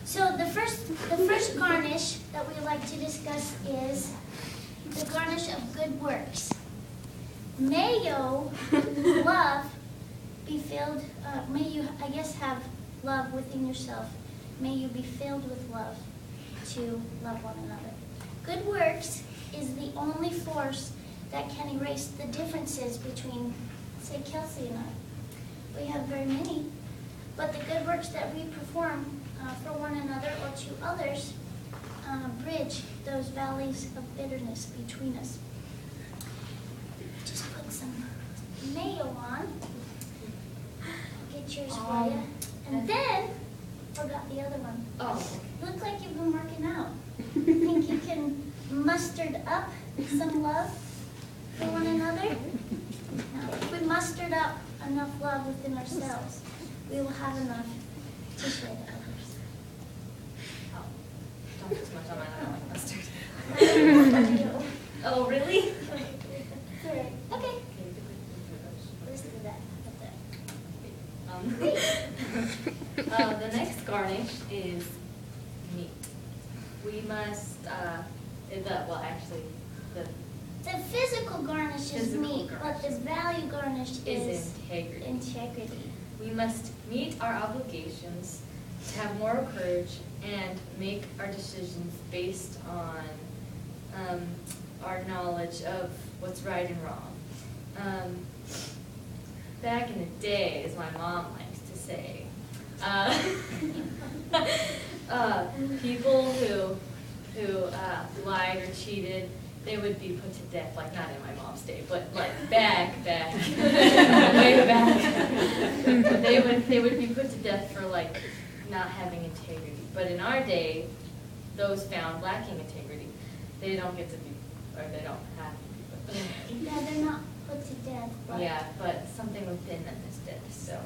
So the first garnish that we like to discuss is the garnish of good works. May your love be filled, may you, I guess, have love within yourself. May you be filled with love to love one another. Good works is the only force that can erase the differences between, say, Kelsey and I. We have very many, but the good works that we perform for one another or to others bridge those valleys of bitterness between us. Just put some mayo on. I'll get yours for you. And then, forgot the other one. Oh. Look like you've been working out. Think you can muster up some love for one another? Now, if we mustered up enough love within ourselves, we will have enough to share to others. Oh, don't put too much on mine. I don't like mustard. Oh, Oh, really? okay. Let's do that. The next garnish is meat. We must, The physical garnish is Physical meat, garnish. but the value garnish is integrity. integrity. We must meet our obligations to have moral courage and make our decisions based on our knowledge of what's right and wrong. Back in the day, as my mom likes to say, people who lied or cheated, they would be put to death, like not in my mom's day, but like back, way back. They would be put to death for like not having integrity. But in our day, those found lacking integrity, they don't get to be, or they don't have to be. Yeah, they're not put to death, but Yeah, but something within them is dead. So.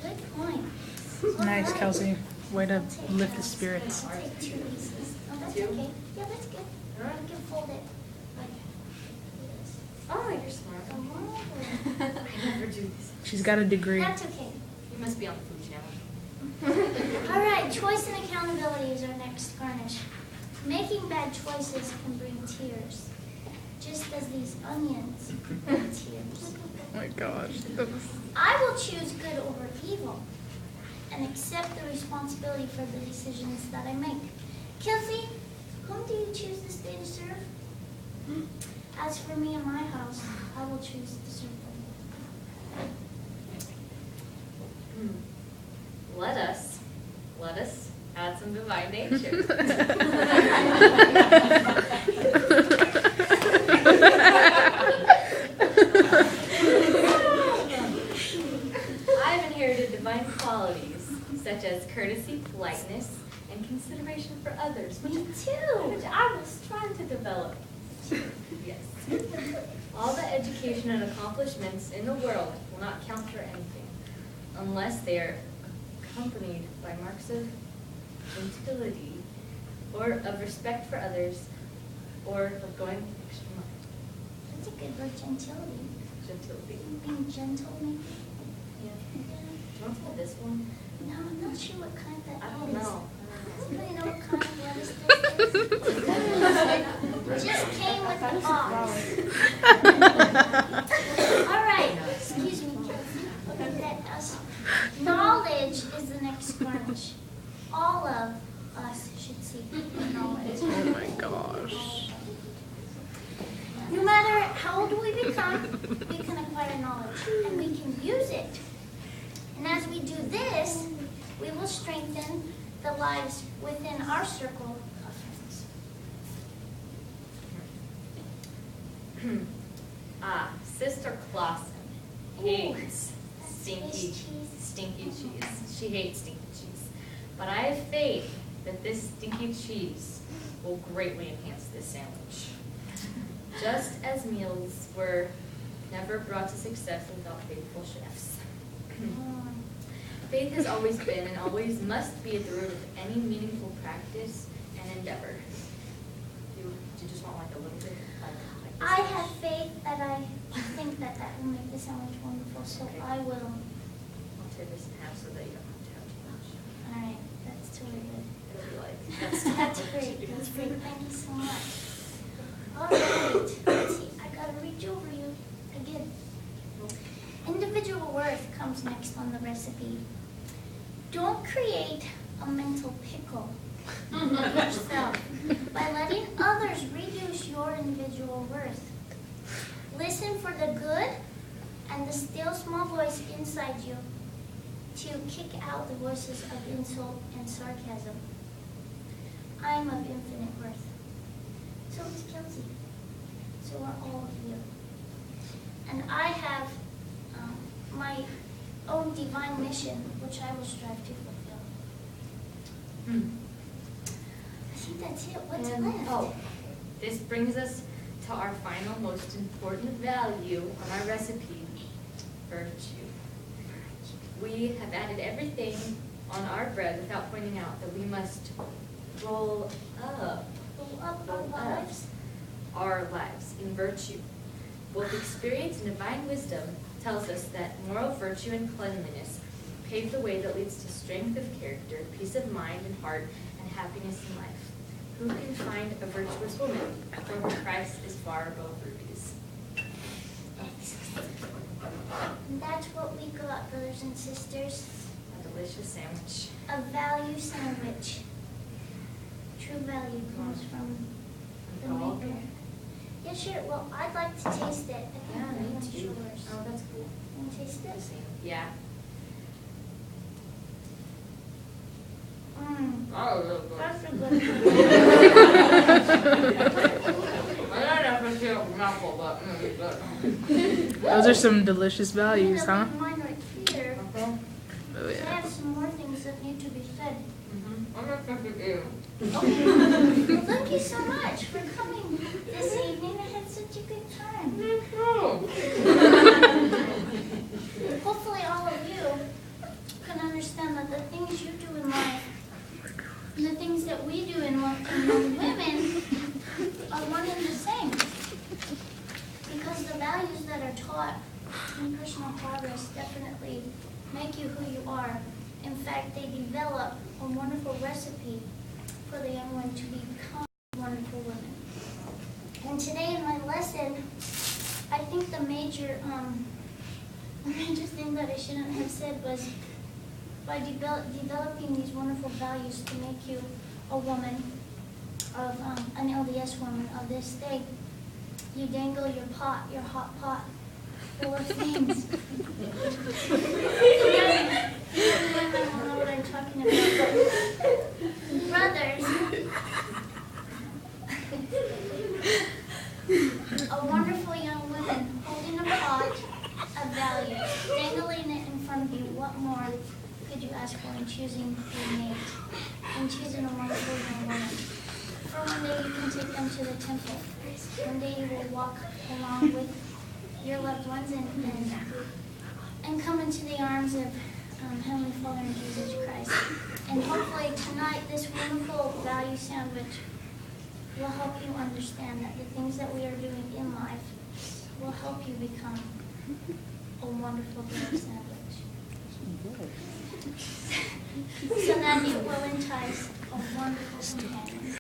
good point. Nice, Alright. Kelsey. Way to I'll take lift that. the spirits. I'll take 2 pieces. Oh, that's Two? okay. Yeah, that's good. Alright. You can fold it like this. Oh, you're smart. Oh. I never do this. She's got a degree. That's okay. You must be on the Food Channel. All right, choice and accountability is our next garnish. Making bad choices can bring tears, just as these onions bring tears. Oh my gosh. I will choose good over evil and accept the responsibility for the decisions that I make. Kelsey, whom do you choose this day to serve? As for me and my house, I will choose to serve them. Let us add some divine nature. I've inherited divine qualities such as courtesy, politeness, and consideration for others, Me too. which I was trying to develop. Yes. All the education and accomplishments in the world will not count for anything unless they are accompanied by marks of gentility or of respect for others or of going the extra mile. That's a good word, gentility. Gentility. Being gentle, maybe? Yeah. Yeah. Do you want some of this one? No, I'm not sure what kind that I don't is. know. Anybody know what kind of lettuce this is? Just came with the box. All right, excuse me, Kelsey. Look at that. Knowledge is the next garnish. All of us should seek knowledge. Oh my gosh. No matter how old we become, we can acquire knowledge and we can use it. And as we do this, we will strengthen the lives within our circle of friends. Sister Clausen hates Stinky stinky cheese. She hates stinky cheese. But I have faith that this stinky cheese will greatly enhance this sandwich. Just as meals were never brought to success without faithful chefs. Faith has always been and always must be at the root of any meaningful practice and endeavor. Do you just want like a little bit? Like I have faith that I think that will make the sandwich wonderful, so Okay. I will. I'll tear this in half so that you don't have to have too much. That's great. That's great. Thank you so much. All right. Let's see. I gotta reach over you again. Individual worth comes next on the recipe. Don't create a mental pickle of yourself by letting others reduce your individual worth. Listen for the good and the still small voice inside you to kick out the voices of insult and sarcasm. I am of infinite worth. So is Kelsey. So are all of you. And I have my own divine mission, which I will strive to fulfill. I think that's it. What's left? Oh, this brings us to our final, most important value on our recipe, virtue. We have added everything on our bread without pointing out that we must roll up our lives in virtue. Both experience and divine wisdom tells us that moral virtue and cleanliness pave the way that leads to strength of character, peace of mind and heart, and happiness in life. Who can find a virtuous woman? For her Christ is far above rubies. And that's what we got, brothers and sisters. A delicious sandwich. A value sandwich. True value comes from the maker. Yeah, sure. Well, I'd like to taste it. I think Yeah, that me one's too. yours. Oh, that's cool. Want to taste it? Yeah. Oh, that's a good one. Those are some delicious values, I'm huh? gonna leave mine right here. Oh, I yeah. have some more things that need to be said. Mm-hmm. Okay. Well, thank you so much for coming this evening. I had such a good time. Hopefully all of you can understand that the things you do in life and the things that we do in women are one and the same. Because the values that are taught in personal progress definitely make you who you are. In fact, they develop a wonderful recipe for the young one to become wonderful women. And today in my lesson, I think the major thing that I shouldn't have said was by developing these wonderful values to make you a woman of an LDS woman of this day, you dangle your hot pot full of things. I don't know what I'm talking about. Brothers, a wonderful young woman holding a pot of value, dangling it in front of you. What more could you ask for in choosing your mate, in choosing a wonderful young woman? For one day you can take them to the temple. One day you will walk along with your loved ones and come into the arms of Heavenly Father and Jesus Christ. And hopefully tonight this wonderful value sandwich will help you understand that the things that we are doing in life will help you become a wonderful value sandwich. So that it will entice a wonderful companion.